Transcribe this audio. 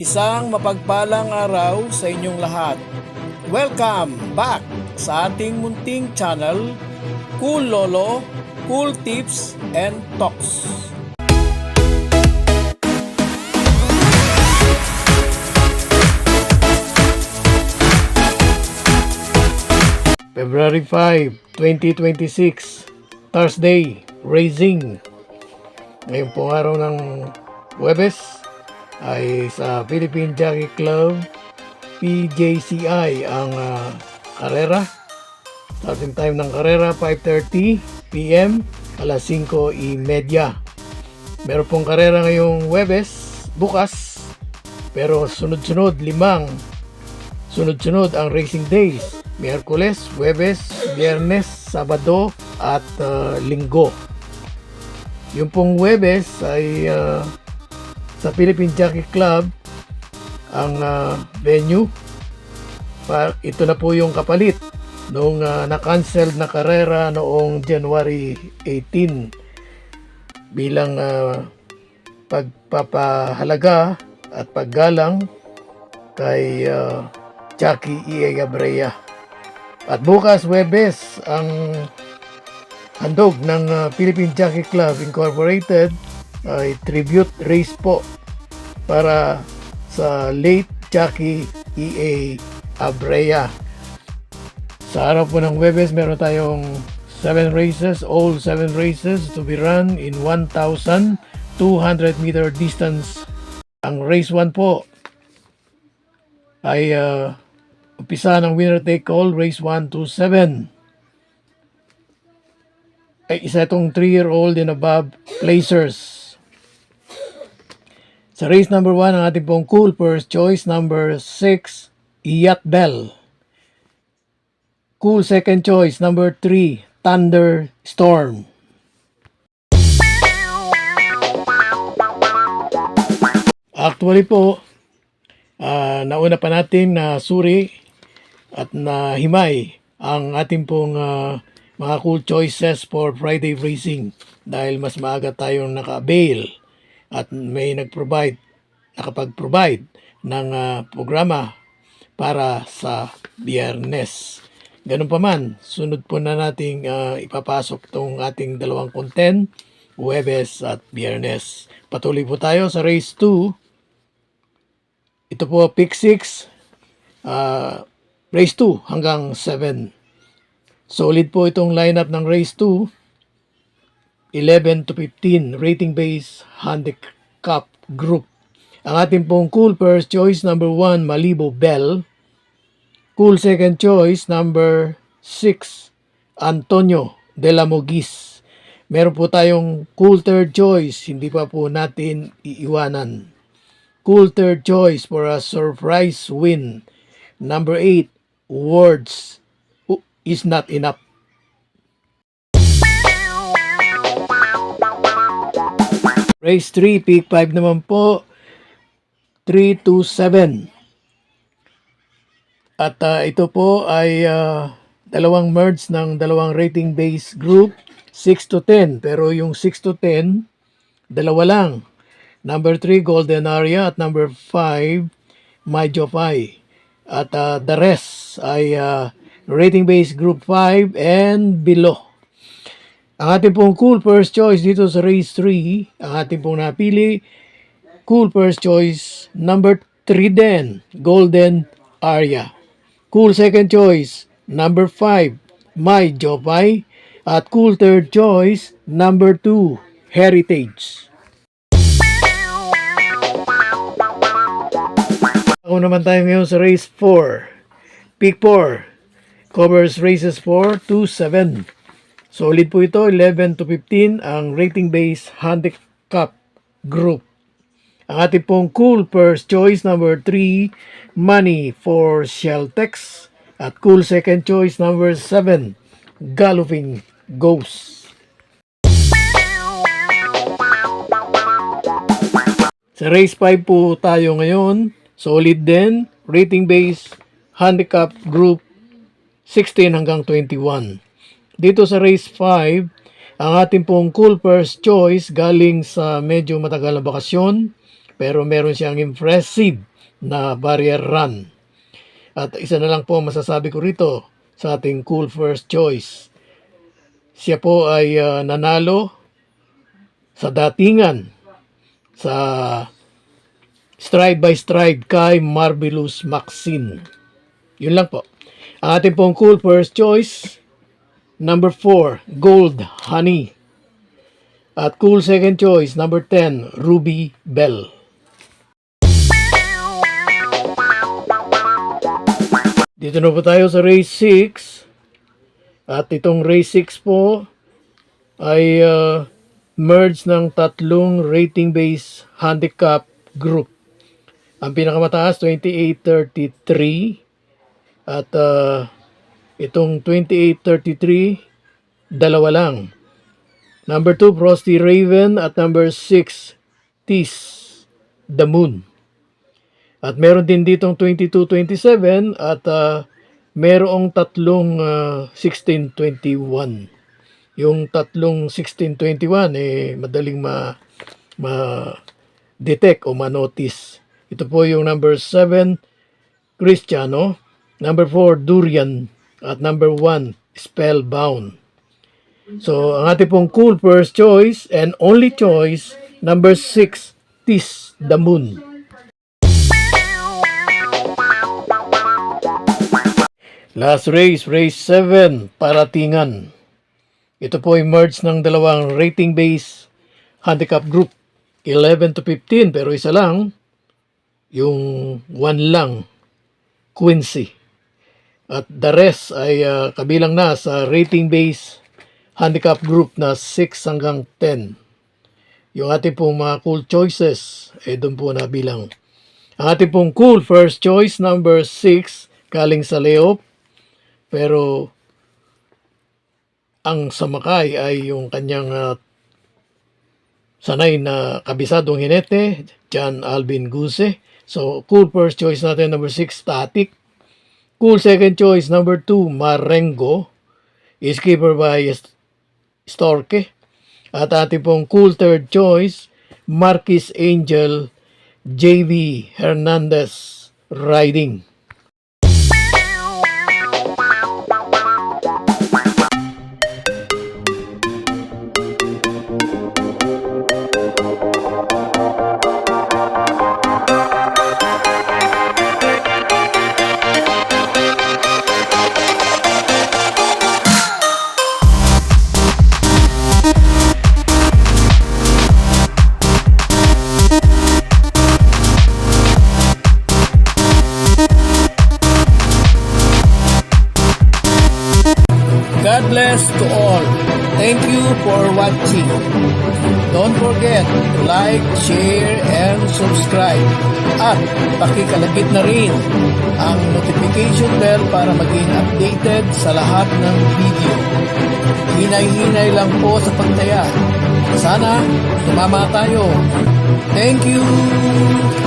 Isang mapagpalang araw sa inyong lahat. Welcome back sa ating munting channel, Cool Lolo, Cool Tips and Talks. February 5, 2026, Thursday, Raising. Ngayon po araw ng Huwebes ay sa Philippine Jockey Club PJCI ang karera. Starting time ng karera 5:30 PM, alas 5:30. Meron pong karera ngayong Huwebes, bukas, pero sunod-sunod ang racing days. Miyerkules, Huwebes, Biyernes, Sabado at Linggo. Yung pong Huwebes ay sa Philippine Jockey Club ang venue. Ito na po yung kapalit nung na-cancel na karera noong January 18 bilang pagpapahalaga at paggalang kay Jackie E.A. Abrea. At bukas Huwebes ang handog ng Philippine Jockey Club Incorporated ay tribute race po para sa late Jackie E.A. Abrea. Sa araw po ng Huwebes, meron tayong 7 races, all 7 races to be run in 1,200 meter distance. Ang race 1 po ay umpisa ng winner take all, race 1 to 7. Ay isa itong 3-year-old and above placers. Sa race number 1, ang ating pong cool first choice, number 6, Iyat Bell. Cool second choice, number 3, Thunderstorm. Actually po, nauna pa natin na suri at na himay ang ating pong mga cool choices for Friday racing dahil mas maaga tayong naka-avail at may nakapag-provide ng programa para sa Biyernes. Ganun pa man, sunod po na nating ipapasok itong ating dalawang content, Huwebes at Biyernes. Patuloy po tayo sa race 2. Ito po pick 6, race 2 hanggang 7. Solid po itong lineup ng race 2. 11 to 15 rating base handicap group. Ang ating pong cool first choice, number 1, Malibo Bell. Cool second choice, number 6, Antonio de la Mogis. Meron po tayong cool third choice, hindi pa po natin iiwanan. Cool third choice for a surprise win, number 8, Words is Not Enough. Race 3, pick 5 naman po, 3 to 7. At ito po ay dalawang merge ng dalawang rating base group, 6 to 10. Pero yung 6 to 10, dalawa lang. Number 3, Golden Aria at number 5, Majopay. At the rest ay rating base group 5 and below. Ang ating pong cool first choice dito sa race 3, ang ating pong napili, cool first choice, number 3 din, Golden Aria. Cool second choice, number 5, My Jopay. At cool third choice, number 2, Heritage. Ako naman tayo ngayon sa race 4. Pick 4. Covers races 4 to 7. Solid po ito, 11 to 15 ang rating base handicap group. Ang ating pong cool first choice, number 3, Money for Sheltex. At cool second choice, number 7, Galloping Ghost. Sa race 5 po tayo ngayon. Solid din, rating base handicap group 16 hanggang 21. Dito sa race 5, ang ating pong cool first choice galing sa medyo matagal na bakasyon, pero meron siyang impressive na barrier run. At isa na lang po masasabi ko rito sa ating cool first choice. Siya po ay nanalo sa datingan sa stride by stride kay Marvelous Maxine. Yun lang po. Ang ating pong cool first choice, number 4, Gold Honey. At cool second choice, number 10, Ruby Bell. Dito na po tayo sa race 6. At itong race 6 po ay merge ng tatlong rating-based handicap group. Ang pinakamataas, 28-33. At itong 28-33, dalawa lang. Number 2, Frosty Raven. At number 6, Tease the Moon. At meron din ditong 22-27 at merong tatlong 16-21. Yung tatlong 16-21 madaling ma-detect o ma-notice. Ito po yung number 7, Cristiano. Number 4, Durian. At number 1, Spellbound. So, ang ating pong cool first choice and only choice, number 6, Tease the Moon. Last race, race 7, Paratingan. Ito po ay merge ng dalawang rating-based handicap group. 11 to 15, pero isa lang. Yung 1 lang, Quincy. At the rest ay kabilang na sa rating-based handicap group na 6 hanggang 10. Yung ating pong mga cool choices, doon po nabilang. Ang ating pong cool first choice, number 6, galing sa Leop. Pero ang samakay ay yung kanyang sanay na kabisadong hinete, John Alvin Guse. So, cool first choice natin, number 6, Static. Cool second choice, number 2, Marengo. Is keeper by Storke. At ating pong cool third choice, Marquis Angel, JV Hernandez Riding. God bless to all. Thank you for watching. Don't forget to like, share, and subscribe. At pakikalagit na rin ang notification bell para maging updated sa lahat ng video. Hinay-hinay lang po sa pagtaya. Sana tumama tayo. Thank you!